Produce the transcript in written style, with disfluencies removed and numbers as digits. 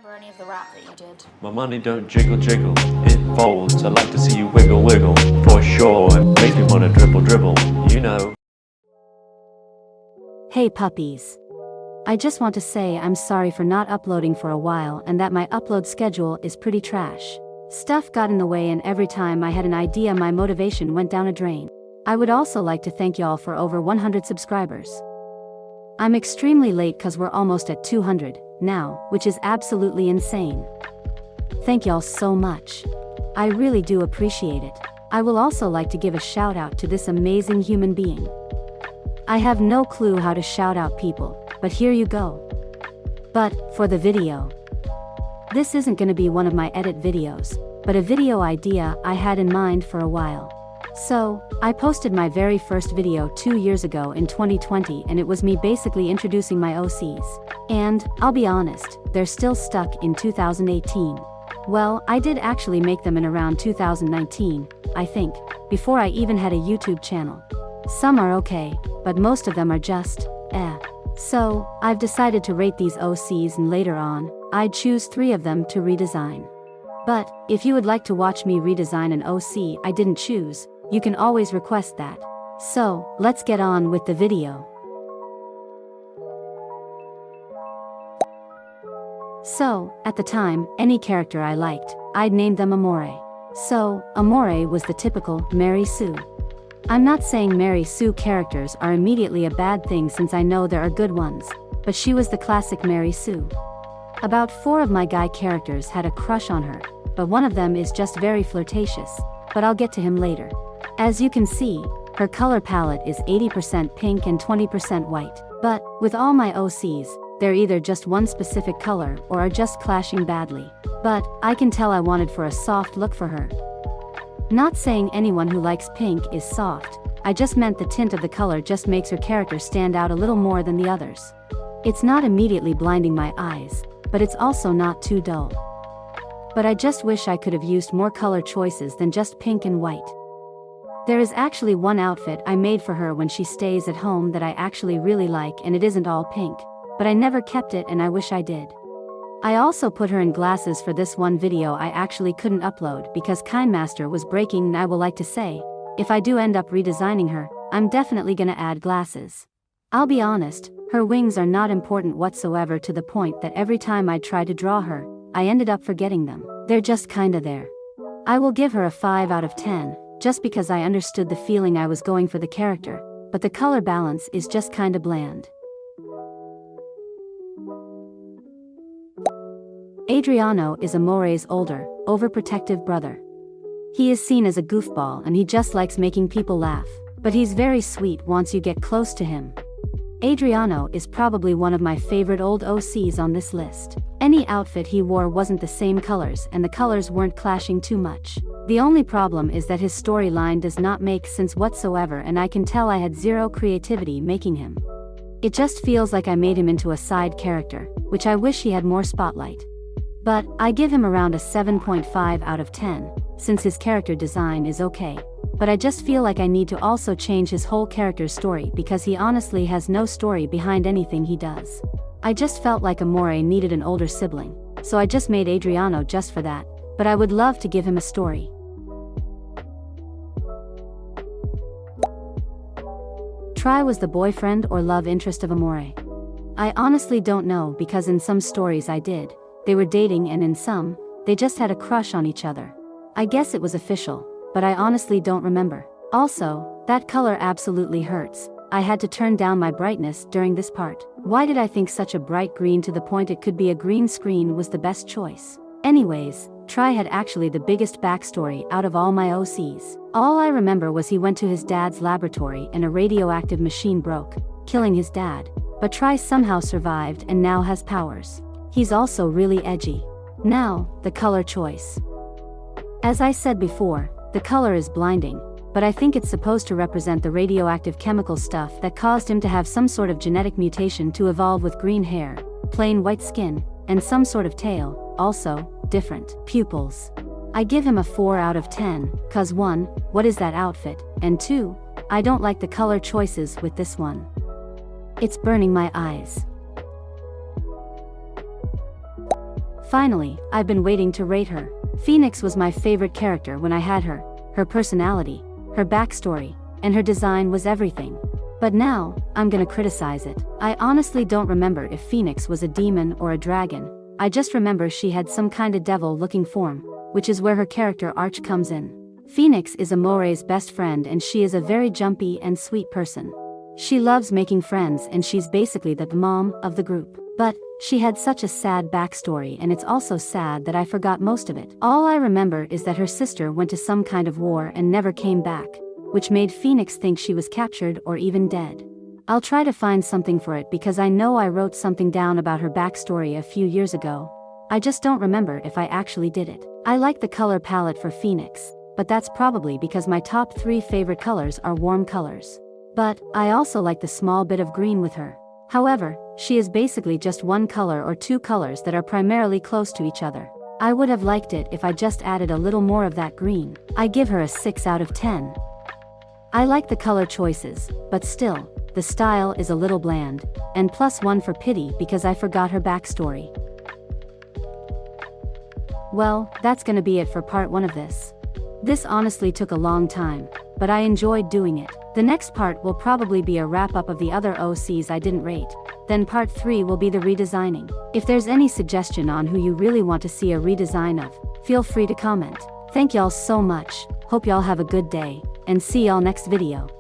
remember any of the rap that you did. My money don't jiggle jiggle, it folds. I like to see you wiggle wiggle, for sure. It makes me wanna dribble dribble, you know. Hey puppies. I just want to say I'm sorry for not uploading for a while and that my upload schedule is pretty trash. Stuff got in the way and every time I had an idea my motivation went down a drain. I would also like to thank y'all for over 100 subscribers. I'm extremely late cause we're almost at 200 now, which is absolutely insane. Thank y'all so much. I really do appreciate it. I will also like to give a shout out to this amazing human being. I have no clue how to shout out people, but here you go. But, for the video. This isn't gonna be one of my edit videos, but a video idea I had in mind for a while. So, I posted my very first video 2 years ago in 2020 and it was me basically introducing my OCs. And, I'll be honest, they're still stuck in 2018. Well, I did actually make them in around 2019, I think, before I even had a YouTube channel. Some are okay, but most of them are just, eh. So, I've decided to rate these OCs and later on, I'd choose 3 of them to redesign. But, if you would like to watch me redesign an OC I didn't choose, you can always request that. So, let's get on with the video. So, at the time, any character I liked, I'd named them Amore. So, Amore was the typical Mary Sue. I'm not saying Mary Sue characters are immediately a bad thing since I know there are good ones, but she was the classic Mary Sue. About 4 of my guy characters had a crush on her, but one of them is just very flirtatious, but I'll get to him later. As you can see, her color palette is 80% pink and 20% white, but, with all my OCs, they're either just one specific color or are just clashing badly. But, I can tell I wanted for a soft look for her. Not saying anyone who likes pink is soft, I just meant the tint of the color just makes her character stand out a little more than the others. It's not immediately blinding my eyes, but it's also not too dull. But I just wish I could have used more color choices than just pink and white. There is actually one outfit I made for her when she stays at home that I actually really like and it isn't all pink, but I never kept it and I wish I did. I also put her in glasses for this one video I actually couldn't upload because KineMaster was breaking and I will like to say, if I do end up redesigning her, I'm definitely gonna add glasses. I'll be honest, her wings are not important whatsoever to the point that every time I try to draw her, I ended up forgetting them. They're just kinda there. I will give her a 5 out of 10, just because I understood the feeling I was going for the character, but the color balance is just kinda bland. Adriano is Amore's older, overprotective brother. He is seen as a goofball and he just likes making people laugh, but he's very sweet once you get close to him. Adriano is probably one of my favorite old OCs on this list. Any outfit he wore wasn't the same colors and the colors weren't clashing too much. The only problem is that his storyline does not make sense whatsoever and I can tell I had zero creativity making him. It just feels like I made him into a side character, which I wish he had more spotlight. But, I give him around a 7.5 out of 10, since his character design is okay. But I just feel like I need to also change his whole character's story because he honestly has no story behind anything he does. I just felt like Amore needed an older sibling, so I just made Adriano just for that, but I would love to give him a story. Try was the boyfriend or love interest of Amore. I honestly don't know because in some stories I did, they were dating and in some, they just had a crush on each other. I guess it was official, but I honestly don't remember. Also, that color absolutely hurts. I had to turn down my brightness during this part. Why did I think such a bright green to the point it could be a green screen was the best choice? Anyways, Try had actually the biggest backstory out of all my OCs. All I remember was he went to his dad's laboratory and a radioactive machine broke, killing his dad, but Try somehow survived and now has powers. He's also really edgy. Now, the color choice. As I said before, the color is blinding, but I think it's supposed to represent the radioactive chemical stuff that caused him to have some sort of genetic mutation to evolve with green hair, plain white skin, and some sort of tail, also, different pupils. I give him a 4 out of 10, cause 1, what is that outfit, and 2, I don't like the color choices with this one. It's burning my eyes. Finally, I've been waiting to rate her. Phoenix was my favorite character when I had her. Her personality, her backstory, and her design was everything. But now, I'm gonna criticize it. I honestly don't remember if Phoenix was a demon or a dragon. I just remember she had some kinda devil-looking form, which is where her character arc comes in. Phoenix is Amore's best friend and she is a very jumpy and sweet person. She loves making friends and she's basically the mom of the group. But, she had such a sad backstory and it's also sad that I forgot most of it. All I remember is that her sister went to some kind of war and never came back, which made Phoenix think she was captured or even dead. I'll try to find something for it because I know I wrote something down about her backstory a few years ago. I just don't remember if I actually did it. I like the color palette for Phoenix, but that's probably because my top 3 favorite colors are warm colors. But, I also like the small bit of green with her. However, she is basically just one color or 2 colors that are primarily close to each other. I would have liked it if I just added a little more of that green. I give her a 6 out of 10. I like the color choices, but still, the style is a little bland, and +1 for pity because I forgot her backstory. Well, that's gonna be it for part 1 of this. This honestly took a long time, but I enjoyed doing it. The next part will probably be a wrap-up of the other OCs I didn't rate. Then part 3 will be the redesigning. If there's any suggestion on who you really want to see a redesign of, feel free to comment. Thank y'all so much, hope y'all have a good day, and see y'all next video.